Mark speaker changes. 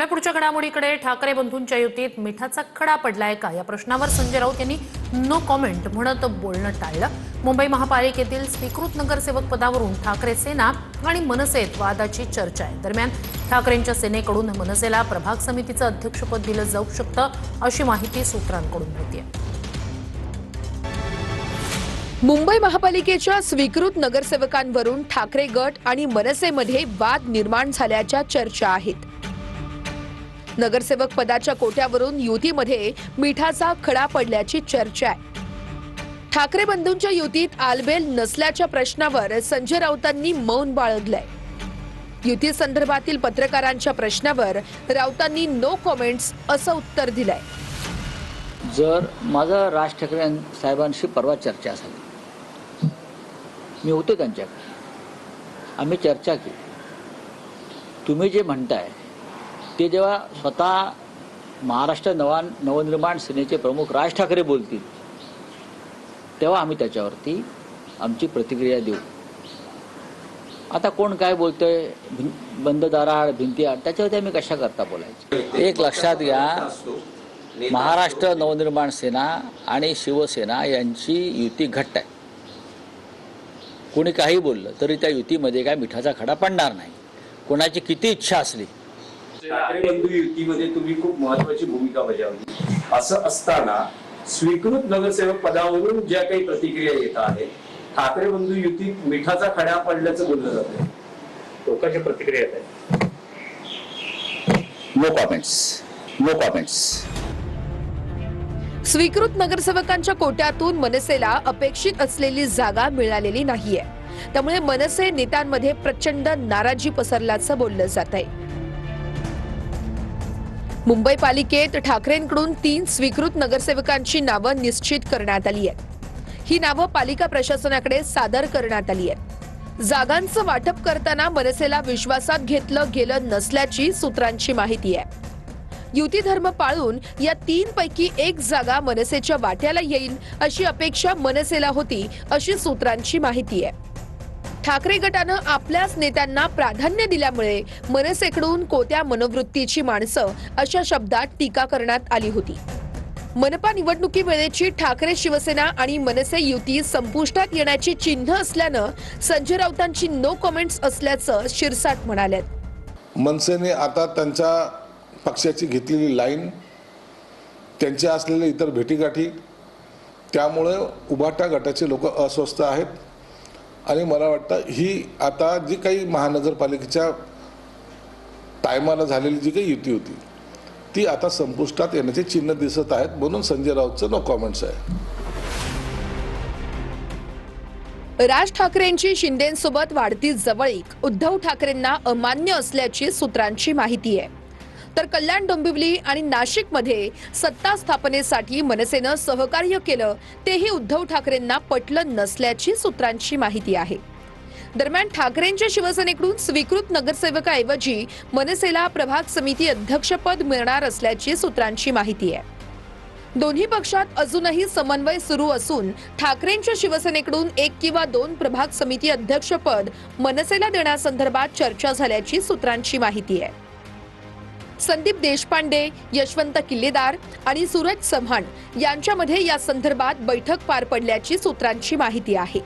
Speaker 1: पुढच्या घडामोडीकडे ठाकरे बंधूंच्या युतीत मिठाचा खडा पडलाय का या प्रश्नावर संजय राऊत यांनी नो कॉमेंट म्हणत बोलणं टाळलं। मुंबई महापालिकेतील स्वीकृत नगरसेवक पदावरून ठाकरे सेना आणि मनसेत वादाची चर्चा आहे। दरम्यान ठाकरेंच्या सेनेकडून मनसेला प्रभाग समितीचं अध्यक्षपद दिलं जाऊ शकतं अशी माहिती सूत्रांकडून मिळते।
Speaker 2: मुंबई महापालिकेच्या स्वीकृत नगरसेवकांवरून ठाकरे गट आणि मनसेमध्ये वाद निर्माण झाल्याच्या चर्चा आहेत। नगरसेवक पदाच्या कोट्यावरून युतीमध्ये मिठाचा खडा पडल्याची चर्चा आहे। ठाकरे बंधूंच्या युतीत आलबेल नसल्याच्या प्रश्नावर संजय राऊतांनी मौन बाळगलंय। युती संदर्भातील पत्रकारांच्या प्रश्नावर राऊतांनी नो कॉमेंट्स असं उत्तर दिलंय।
Speaker 3: जर माझा राज ठाकरे साहेबांशी परवा चर्चा झाली, मी होतो त्यांच्याकडे, आम्ही चर्चा केली। तुम्ही जे म्हणताय ते जेव्हा स्वतः महाराष्ट्र नवनिर्माण सेनेचे प्रमुख राज ठाकरे बोलतील तेव्हा आम्ही त्याच्यावरती आमची प्रतिक्रिया देऊ। आता कोण काय बोलतोय, बंद दाराआड भिंतीआड, त्याच्यावरती आम्ही कशा करता बोलायचं। एक लक्षात घ्या, महाराष्ट्र नवनिर्माण सेना आणि शिवसेना यांची युती घट्ट आहे। कोणी काही बोललं तरी त्या युतीमध्ये काय मिठाचा खडा पडणार नाही, कोणाची किती इच्छा असली।
Speaker 4: ठाकरे बंधू युतीमध्ये तुम्ही खूप महत्त्वाची भूमिका बजावली। असं असताना स्वीकृत नगरसेवक पदावरून ज्या काही प्रतिक्रिया येत आहेत, ठाकरे बंधू युतीत मिठाचा खडा पडल्याचं बोललं जातं। लोकांच्या प्रतिक्रिया येत आहेत।
Speaker 3: No comments, no comments.
Speaker 2: स्वीकृत नगरसेवकांच्या कोट्यातून मनसेला अपेक्षित असलेली जागा मिळालेली नाहीये, त्यामुळे मनसे नेत्यांमध्ये प्रचंड नाराजी पसरल्याचं बोललं जात आहे। मुंबई पालिकेत ठाकरेंकडून 3 स्वीकृत नगरसेवकांची नावं निश्चित करण्यात आली आहेत। ही नावं पालिका प्रशासनाकडे सादर करण्यात आली आहेत। जागांचं वाटप करताना मनसेला विश्वासात घेतलं गेलं नसल्याची सूत्रांची माहिती आहे। युती धर्म पाळून या 3 पैकी 1 जागा मनसेच्या वाट्याला येईल अशी अपेक्षा मनसेला होती अशी सूत्रांची माहिती आहे। ठाकरे गटानं आपल्याच नेत्यांना प्राधान्य दिल्यामुळे मनसेकडून कोत्या मनोवृत्तीची माणसं अशा शब्दात टीका करण्यात आली होती। मनपा निवडणुकीवेळेची ठाकरे शिवसेना आणि मनसे युती संपुष्टात येण्याची चिन्ह असल्यानं संजय राऊतांची नो कॉमेंट्स असल्याचं शिरसाट म्हणाले।
Speaker 5: मनसेने आता त्यांच्या पक्षाची घेतलेली लाईन, त्यांच्या असलेल्या इतर भेटीगाठी, त्यामुळे उभाटा गटाचे लोक अस्वस्थ आहेत आणि मला वाटतं ही आता जी काही महानगरपालिकेच्या टायमाला झालेली जी काही युती होती ती आता संपुष्टात येण्याचे चिन्ह दिसत आहेत, म्हणून संजय राऊतचं नो कॉमेंट्स आहे।
Speaker 2: राज ठाकरेंची शिंदेंसोबत वाढती जवळीक उद्धव ठाकरेंना अमान्य असल्याची सूत्रांची माहिती आहे। तर कल्याण, डोंबिवली आणि नाशिकमध्ये सत्ता स्थापनेसाठी मनसेनं सहकार्य केलं तेही उद्धव ठाकरेंना पटलं नसल्याची सूत्रांची माहिती आहे। दरम्यान ठाकरेंच्या शिवसेनेकडून स्वीकृत नगरसेवकाऐवजी मनसेला प्रभाग समिती अध्यक्षपद मिळणार असल्याची सूत्रांची माहिती आहे। दोन्ही पक्षात अजूनही समन्वय सुरू असून ठाकरेंच्या शिवसेनेकडून 1 किंवा 2 प्रभाग समिती अध्यक्षपद मनसेला देण्यासंदर्भात चर्चा झाल्याची सूत्रांची माहिती आहे। संदीप देशपांडे, यशवंत किल्लेदार आणि सूरज चव्हाण यांच्यामध्ये या संदर्भात बैठक पार पडल्याची सूत्रांची माहिती आहे।